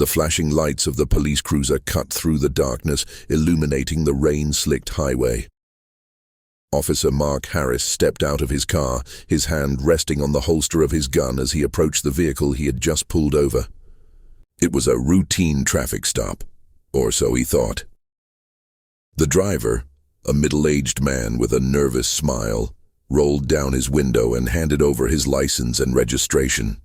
The flashing lights of the police cruiser cut through the darkness, illuminating the rain-slicked highway. Officer Mark Harris stepped out of his car, his hand resting on the holster of his gun as he approached the vehicle he had just pulled over. It was a routine traffic stop, or so he thought. The driver, a middle-aged man with a nervous smile, rolled down his window and handed over his license and registration.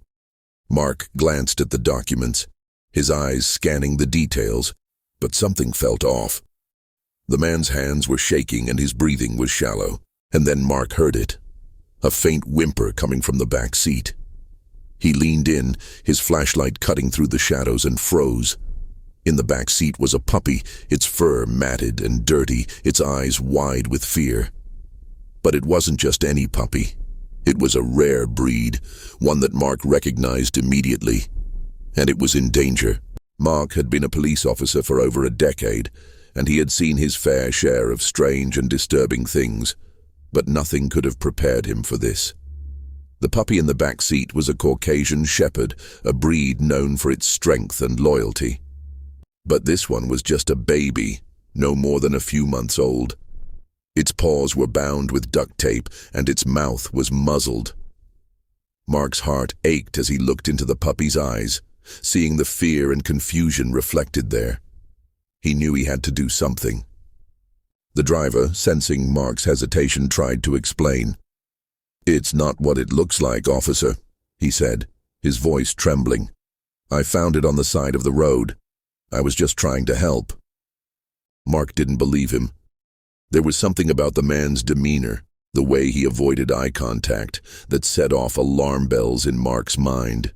Mark glanced at the documents, his eyes scanning the details, but something felt off. The man's hands were shaking and his breathing was shallow, and then Mark heard it, a faint whimper coming from the back seat. He leaned in, his flashlight cutting through the shadows, and froze. In the back seat was a puppy, its fur matted and dirty, its eyes wide with fear. But it wasn't just any puppy. It was a rare breed, one that Mark recognized immediately. And it was in danger. Mark had been a police officer for over a decade, and he had seen his fair share of strange and disturbing things, but nothing could have prepared him for this. The puppy in the back seat was a Caucasian shepherd, a breed known for its strength and loyalty. But this one was just a baby, no more than a few months old. Its paws were bound with duct tape, and its mouth was muzzled. Mark's heart ached as he looked into the puppy's eyes, seeing the fear and confusion reflected there. He knew he had to do something. The driver, sensing Mark's hesitation, tried to explain. "It's not what it looks like, officer," he said, his voice trembling. "I found it on the side of the road. I was just trying to help." Mark didn't believe him. There was something about the man's demeanor, the way he avoided eye contact, that set off alarm bells in Mark's mind.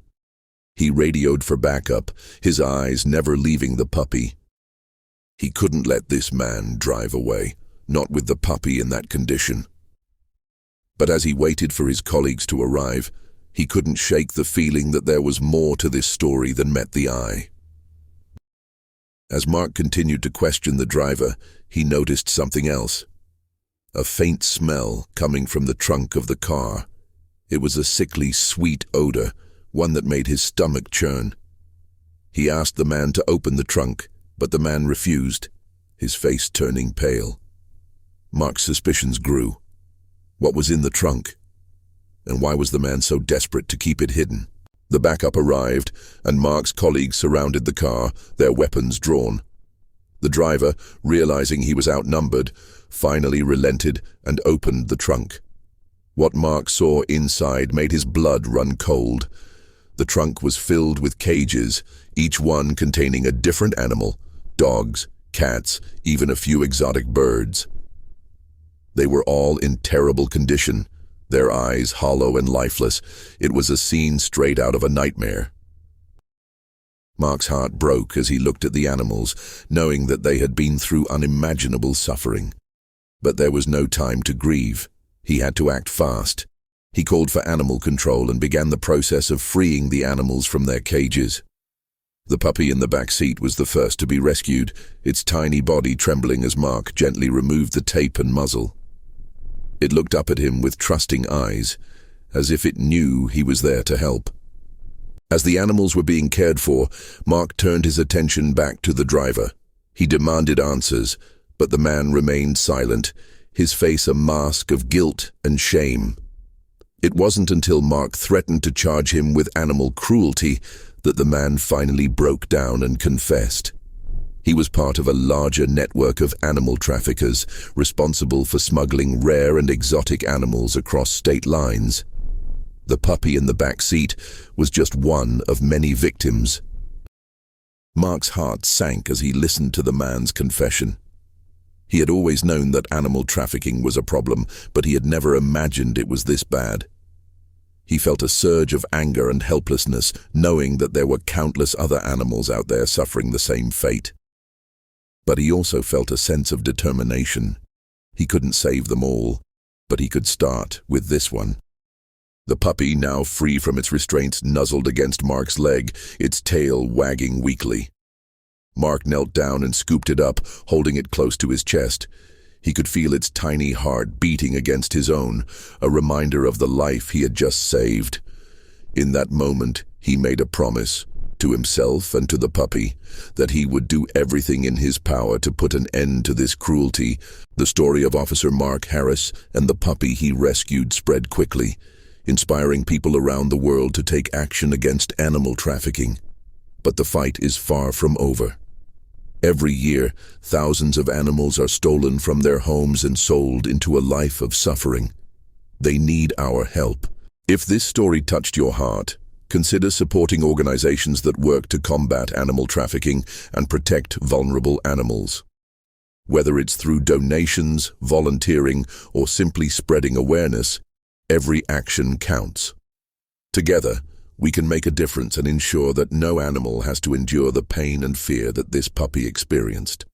He radioed for backup, his eyes never leaving the puppy. He couldn't let this man drive away, not with the puppy in that condition. But as he waited for his colleagues to arrive, he couldn't shake the feeling that there was more to this story than met the eye. As Mark continued to question the driver, he noticed something else. A faint smell coming from the trunk of the car. It was a sickly, sweet odor, one that made his stomach churn. He asked the man to open the trunk, but the man refused, his face turning pale. Mark's suspicions grew. What was in the trunk? And why was the man so desperate to keep it hidden? The backup arrived, and Mark's colleagues surrounded the car, their weapons drawn. The driver, realizing he was outnumbered, finally relented and opened the trunk. What Mark saw inside made his blood run cold. The trunk was filled with cages, each one containing a different animal, dogs, cats, even a few exotic birds. They were all in terrible condition, their eyes hollow and lifeless. It was a scene straight out of a nightmare. Mark's heart broke as he looked at the animals, knowing that they had been through unimaginable suffering. But there was no time to grieve. He had to act fast. He called for animal control and began the process of freeing the animals from their cages. The puppy in the back seat was the first to be rescued, its tiny body trembling as Mark gently removed the tape and muzzle. It looked up at him with trusting eyes, as if it knew he was there to help. As the animals were being cared for, Mark turned his attention back to the driver. He demanded answers, but the man remained silent, his face a mask of guilt and shame. It wasn't until Mark threatened to charge him with animal cruelty that the man finally broke down and confessed. He was part of a larger network of animal traffickers responsible for smuggling rare and exotic animals across state lines. The puppy in the back seat was just one of many victims. Mark's heart sank as he listened to the man's confession. He had always known that animal trafficking was a problem, but he had never imagined it was this bad. He felt a surge of anger and helplessness, knowing that there were countless other animals out there suffering the same fate. But he also felt a sense of determination. He couldn't save them all, but he could start with this one. The puppy, now free from its restraints, nuzzled against Mark's leg, its tail wagging weakly. Mark knelt down and scooped it up, holding it close to his chest. He could feel its tiny heart beating against his own, a reminder of the life he had just saved. In that moment, he made a promise. to himself and to the puppy, that he would do everything in his power to put an end to this cruelty. The story of Officer Mark Harris and the puppy he rescued spread quickly, inspiring people around the world to take action against animal trafficking. But the fight is far from over. Every year, thousands of animals are stolen from their homes and sold into a life of suffering. They need our help. If this story touched your heart, consider supporting organizations that work to combat animal trafficking and protect vulnerable animals. Whether it's through donations, volunteering, or simply spreading awareness, every action counts. Together, we can make a difference and ensure that no animal has to endure the pain and fear that this puppy experienced.